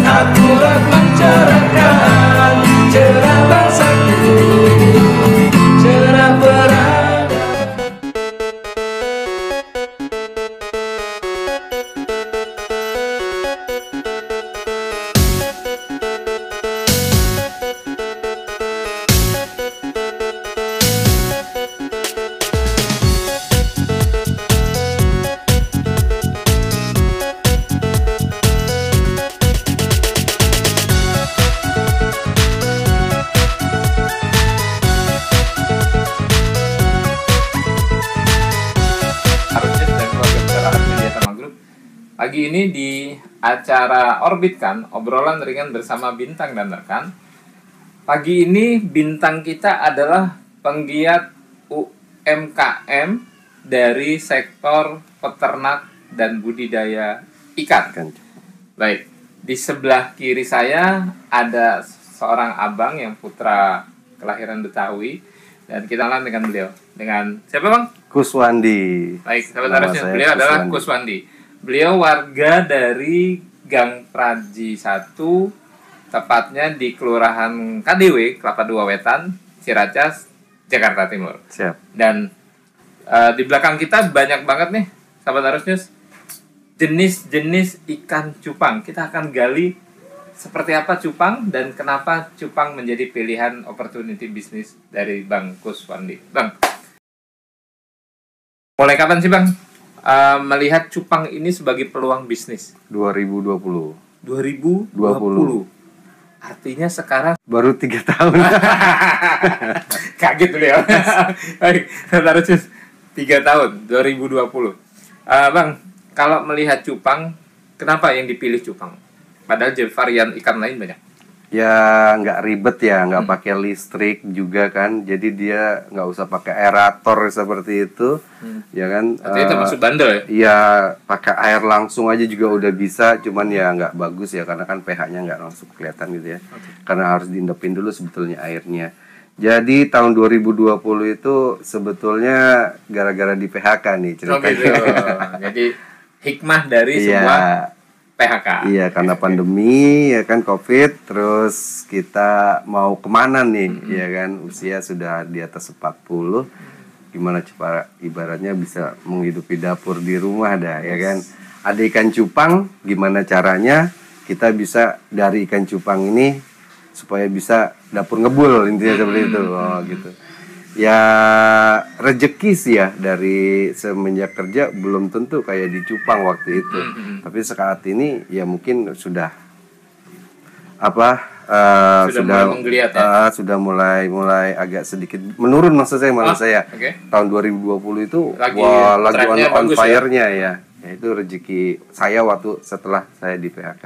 akurat mencerahkan cerah bangsaku, cerah peradaban. Pagi ini di acara Orbit kan, obrolan ringan bersama Bintang dan rekan. Pagi ini bintang kita adalah penggiat UMKM dari sektor peternak dan budidaya ikan. Baik, di sebelah kiri saya ada seorang abang yang putra kelahiran Betawi, dan kita kenalan dengan beliau. Dengan siapa, Bang? Kuswandi. Baik, sahabat harusnya beliau adalah Kuswandi. Beliau warga dari Gang Praji 1, tepatnya di Kelurahan KDW, Kelapa Dua Wetan, Ciracas, Jakarta Timur. Siap. Dan di belakang kita banyak banget nih, sahabat Harus News, jenis-jenis ikan cupang. Kita akan gali seperti apa cupang dan kenapa cupang menjadi pilihan opportunity bisnis dari Bang Kuswandi. Bang, mulai kapan sih, Bang, melihat cupang ini sebagai peluang bisnis? 2020. Artinya sekarang baru 3 tahun. kaget beliau. Baik, harusnya 3 tahun 2020. Bang, kalau melihat cupang, kenapa yang dipilih cupang? Padahal varian ikan lain banyak. Ya nggak ribet ya, nggak pakai listrik juga kan, jadi dia nggak usah pakai aerator seperti itu, ya kan? Artinya termasuk bandel ya? Iya, pakai air langsung aja juga udah bisa, cuman ya nggak bagus ya karena kan pH-nya nggak langsung kelihatan gitu ya, karena harus diendapin dulu sebetulnya airnya. Jadi tahun 2020 itu sebetulnya gara-gara di PHK nih ceritanya. Gitu. Jadi hikmah dari sebuah PHK. Iya, karena pandemi ya kan, COVID, terus kita mau kemana nih, ya kan, usia sudah di atas 40, gimana coba ibaratnya bisa menghidupi dapur di rumah dah, ya kan. Ada ikan cupang, gimana caranya kita bisa dari ikan cupang ini supaya bisa dapur ngebul, intinya seperti itu. Oh, gitu. Ya rezeki sih ya, dari semenjak kerja belum tentu kayak di cupang waktu itu. Tapi saat ini ya mungkin sudah mulai menggeliat ya? Sudah mulai agak sedikit menurun, maksud saya tahun 2020 itu lagi on fire-nya ya. Itu rezeki saya waktu setelah saya di PHK.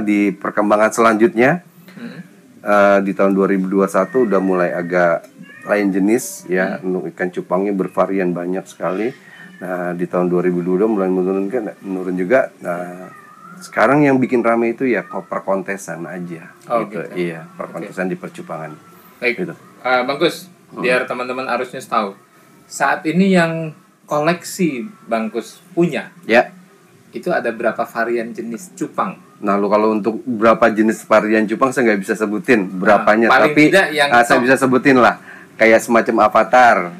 Di perkembangan selanjutnya di tahun 2021 udah mulai agak lain jenis ya, untuk ikan cupangnya bervarian banyak sekali. Nah, di tahun 2022 mulai menurun juga. Nah, sekarang yang bikin rame itu ya perkontesan aja. Gitu. Iya, perkontesan di percupangan. Baik. Gitu. Bang Kus, biar teman-teman harusnya tahu. Saat ini yang koleksi Bang Kus punya, ya, itu ada berapa varian jenis cupang? Nah, kalau untuk berapa jenis varian cupang saya nggak bisa sebutin berapanya, tapi saya bisa sebutin lah, kayak semacam Avatar,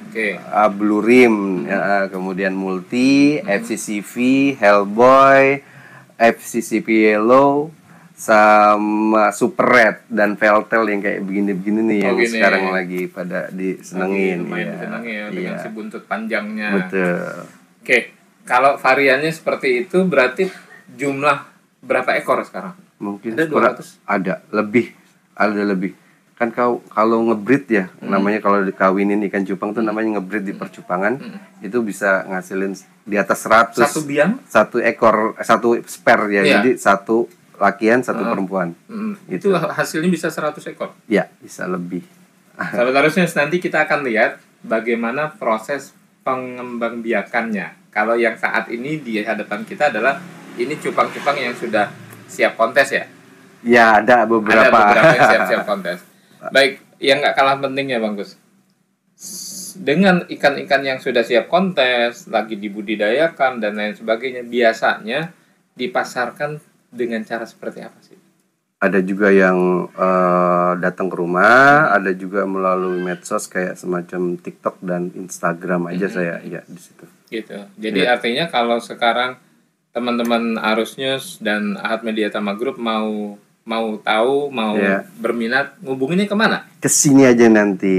Blue Rim, kemudian Multi, FCCV, Hellboy, FCCV Yellow, sama Super Red dan Veltel yang kayak begini-begini nih yang sekarang lagi pada disenengin. Dengan si buntut panjangnya. Betul. Kalau variannya seperti itu berarti jumlah berapa ekor sekarang? Mungkin ada 200. Ada lebih. Kan kalau ngebreed ya, namanya kalau dikawinin ikan cupang tuh namanya ngebreed di percupangan, itu bisa ngasilin di atas 100. Satu biang? Satu ekor, satu spare ya. Jadi satu lakian, satu perempuan. Itu hasilnya bisa 100 ekor? Ya, bisa lebih. Sahabat harusnya nanti kita akan lihat bagaimana proses pengembangbiakannya. Kalau yang saat ini di hadapan kita adalah ini cupang-cupang yang sudah siap kontes ya? Ya, ada beberapa. Ada beberapa yang siap kontes. Baik, yang nggak kalah pentingnya Bang Gus, dengan ikan-ikan yang sudah siap kontes, lagi dibudidayakan dan lain sebagainya, biasanya dipasarkan dengan cara seperti apa sih? Ada juga yang datang ke rumah, ada juga melalui medsos kayak semacam TikTok dan Instagram aja saya ya di situ. Gitu. Jadi artinya kalau sekarang teman-teman Arus News dan Ahad Media Tama Group mau tahu, mau berminat, ngubunginnya kemana? Kesini aja nanti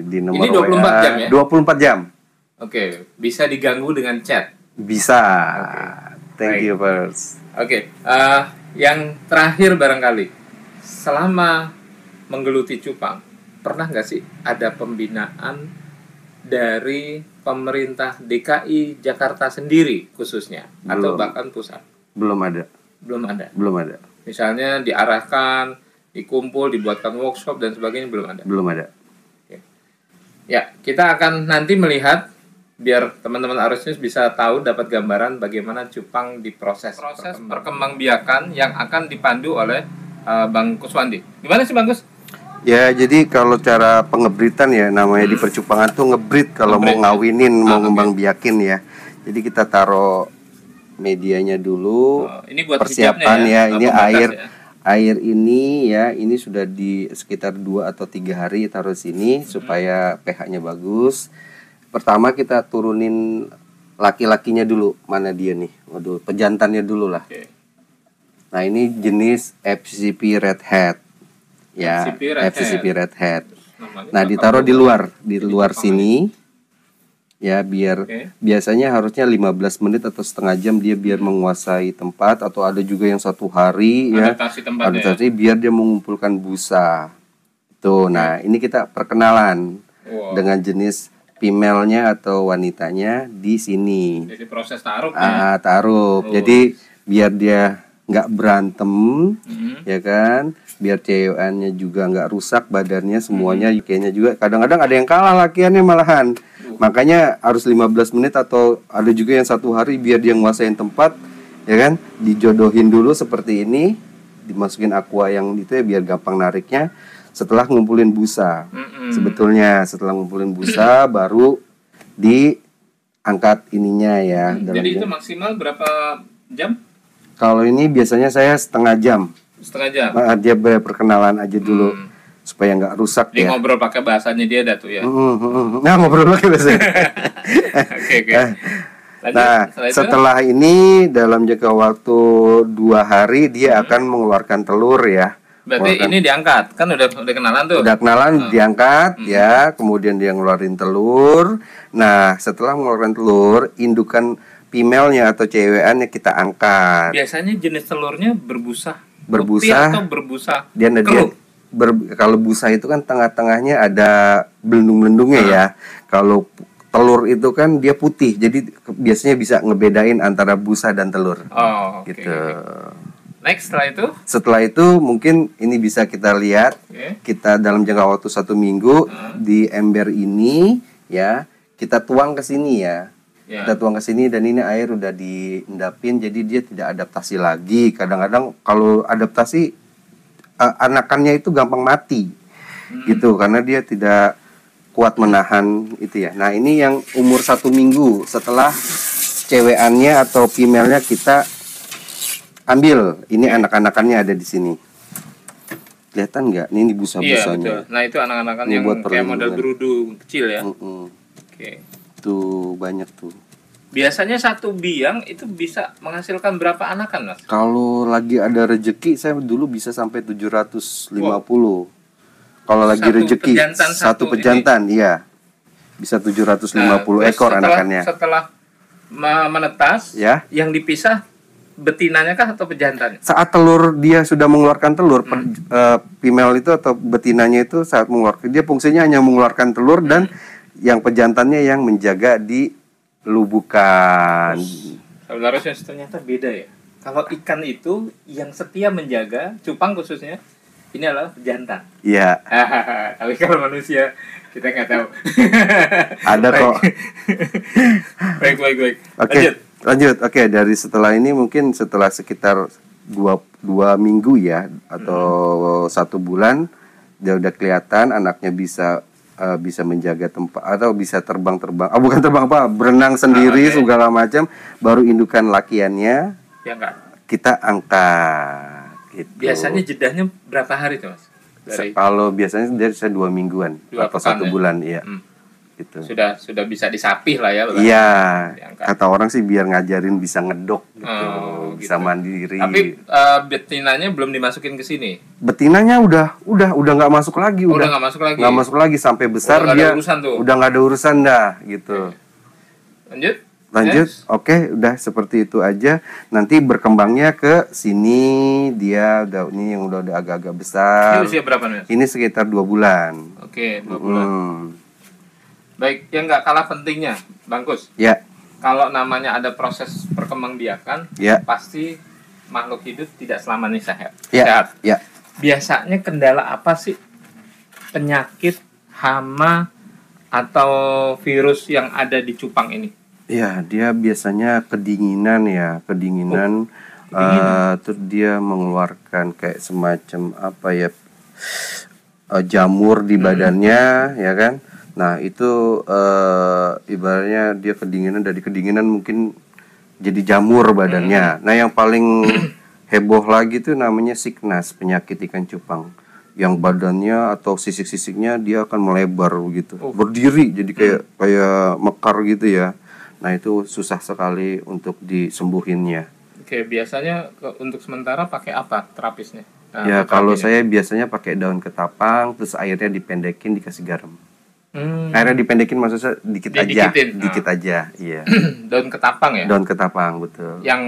di nomor Ini 24 WA. jam ya? 24 jam. Oke, bisa diganggu dengan chat. Bisa. Baik. Thank you first. Oke, yang terakhir barangkali, selama menggeluti cupang, pernah nggak sih ada pembinaan dari pemerintah DKI Jakarta sendiri khususnya, atau Belum. bahkan pusat? Belum ada. Belum ada. Belum ada. Misalnya diarahkan, dikumpul, dibuatkan workshop dan sebagainya, belum ada. Belum ada. Ya, kita akan nanti melihat biar teman-teman Arus News bisa tahu, dapat gambaran bagaimana cupang diproses. Proses perkembangbiakan yang akan dipandu oleh Bang Kuswandi. Gimana sih Bang Kus? Ya, jadi kalau cara pengebritan ya namanya di percupangan tuh ngebrit kalau mau Ngebrit, ngawinin, mau oke. ngembang biakin ya. Jadi kita taruh medianya dulu, Ini buat persiapan hijabnya ya. Ini pembatas air ya. air ini ya, ini sudah di sekitar 2 atau 3 hari taruh sini supaya pH-nya bagus. Pertama kita turunin laki-lakinya dulu, mana dia nih? Waduh, pejantannya dulu lah. Oke. Nah, ini jenis FCP Red Hat. Ya, FCP Red FCP Red Hat. Namanya Nah, apa? ditaruh di luar sini. Ya, biar Oke. biasanya harusnya 15 menit atau setengah jam dia biar menguasai tempat, atau ada juga yang 1 hari ya. Adaptasi tempatnya. Adaptasi biar dia mengumpulkan busa. Tuh, nah ini kita perkenalan Wow. dengan jenis female-nya atau wanitanya di sini. Jadi proses taruh ya. Taruh. Oh. Jadi biar dia nggak berantem, Mhm. ya kan? Biar cewekannya juga nggak rusak badannya semuanya, kayaknya juga kadang-kadang ada yang kalah lakiannya malahan. Makanya harus 15 menit atau ada juga yang 1 hari biar dia nguasain tempat, ya kan? Dijodohin dulu seperti ini, dimasukin aqua yang itu ya biar gampang nariknya. Setelah ngumpulin busa, sebetulnya setelah ngumpulin busa baru diangkat ininya ya. Jadi itu maksimal berapa jam? Kalau ini biasanya saya setengah jam. Setengah jam. Dia perkenalan aja dulu supaya nggak rusak Dia ya. ngobrol pakai bahasanya dia dah tuh ya. Nah, ngobrol lagi biasanya. Oke. Lanjut, Nah, itu? setelah ini dalam jangka waktu 2 hari dia akan mengeluarkan telur ya. Berarti ini diangkat, kan udah kenalan tuh. Udah kenalan diangkat ya, kemudian dia ngeluarin telur. Nah, setelah mengeluarkan telur, indukan female-nya atau cewekannya kita angkat. Biasanya jenis telurnya berbusa. Berbusa. Putih atau berbusa. Dia keruh. kalau busa itu kan tengah-tengahnya ada belendung-belendungnya ya. Kalau telur itu kan dia putih, jadi biasanya bisa ngebedain antara busa dan telur. Oh, oke. Gitu. Next setelah itu, Setelah itu mungkin ini bisa kita lihat, oke. kita dalam jangka waktu 1 minggu di ember ini ya, kita tuang ke sini ya. Ya. Kita tuang ke sini dan ini air udah diendapin, jadi dia tidak adaptasi lagi. Kadang-kadang kalau adaptasi anakannya itu gampang mati. Gitu, karena dia tidak kuat menahan itu ya. Nah, ini yang umur 1 minggu setelah cewekannya atau female-nya kita ambil. Ini anak-anakannya ada di sini. Kelihatan nggak? Ini Iya, busa-busanya. betul. Nah, itu anak-anakan Ini yang buat kayak model perlindungan. berudu kecil ya. Mm-mm. Oke. Tuh banyak tuh. Biasanya satu biang itu bisa menghasilkan berapa anakan, Mas? Kalau lagi ada rejeki saya dulu bisa sampai 750. Kalau lagi Satu rejeki pejantan satu satu pejantan, iya. Bisa 750 terus ekor anakannya. Setelah menetas, Ya. yang dipisah betinanya kah atau pejantannya? Saat telur dia sudah mengeluarkan telur, female itu atau betinanya itu saat mengeluarkan, dia fungsinya hanya mengeluarkan telur dan yang pejantannya yang menjaga di lubukan. Sebenarnya ternyata beda ya. Kalau ikan itu yang setia menjaga, cupang khususnya, ini adalah pejantan. Iya, Tapi kalau manusia kita nggak tahu. ada kok. Baik. Oke, lanjut. Oke, dari setelah ini mungkin setelah sekitar 2 minggu ya atau 1 bulan dia udah kelihatan anaknya bisa bisa menjaga tempat atau bisa terbang-terbang, bukan terbang apa, berenang sendiri segala macam, baru indukan lakiannya Ya enggak. kita angkat. Gitu. Biasanya jedahnya berapa hari tuh Mas? Dari Kalau biasanya dia bisa 2 mingguan 2 atau pekan 1 ya? bulan, iya. Hmm. Gitu. Sudah bisa disapih lah ya. Iya, Diangkat. kata orang sih biar ngajarin bisa ngedok gitu, Oh, bisa gitu. mandiri. Tapi betinanya belum dimasukin ke sini. Betinanya udah nggak masuk lagi, Oh, udah nggak masuk lagi. nggak masuk lagi sampai besar Udah nggak ada dia urusan tuh. udah nggak ada urusan dah gitu. Lanjut. Lanjut, Next. oke, udah seperti itu aja. Nanti berkembangnya ke sini dia udah ini yang udah agak-agak besar. Ini usia berapa nih Mas? Ini sekitar 2 bulan. Oke, 2 bulan. Baik, yang nggak kalah pentingnya, Bangkus. Ya, Kalau namanya ada proses perkembangbiakan, ya, pasti makhluk hidup tidak selamanya sehat. ya, Sehat. ya. Biasanya kendala apa sih? Penyakit, hama, atau virus yang ada di cupang ini? Ya, dia biasanya kedinginan ya, kedinginan. Terus dia mengeluarkan kayak semacam apa ya, jamur di badannya, ya kan? Nah itu ibaratnya dia kedinginan, dari kedinginan mungkin jadi jamur badannya. Nah yang paling heboh lagi tuh namanya sickness, penyakit ikan cupang, yang badannya atau sisik-sisiknya dia akan melebar begitu, berdiri jadi kayak mekar gitu ya. Nah itu susah sekali untuk disembuhinnya. Oke, biasanya untuk sementara pakai apa terapisnya? Nah, Ya kalau terapinya. saya biasanya pakai daun ketapang, terus airnya dipendekin, dikasih garam. Hmm, Airnya dipendekin maksudnya dikit aja, Didikitin. dikit aja, iya. daun ketapang ya? Daun ketapang, betul. Yang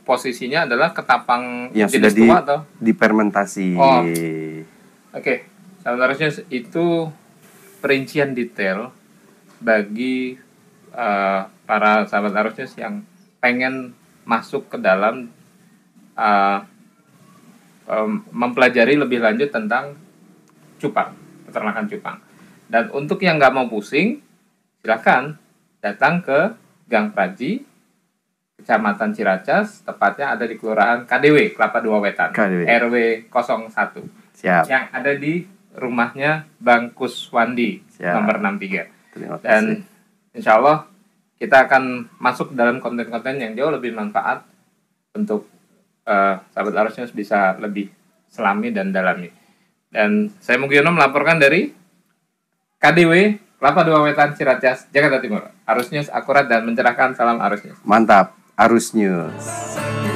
posisinya adalah ketapang Yang jenis sudah tua atau? difermentasi. Oh. Oke, sebenarnya itu perincian detail bagi para sahabat arusnya yang pengen masuk ke dalam mempelajari lebih lanjut tentang cupang, peternakan cupang. Dan untuk yang nggak mau pusing, silakan datang ke Gang Praji, Kecamatan Ciracas, tepatnya ada di Kelurahan KDW, Kelapa Dua Wetan, KDW. RW 01, Siap. yang ada di rumahnya Bang Kuswandi, Siap. nomor 63. Terima kasih. Dan insya Allah kita akan masuk dalam konten-konten yang jauh lebih manfaat untuk sahabat arusnya bisa lebih selami dan dalami. Dan saya Mugiono melaporkan dari KDW Kelapa Dua Wetan Ciracas, Jakarta Timur. Arus News akurat dan mencerahkan, salam Arus News. Mantap, Arus News. Sakit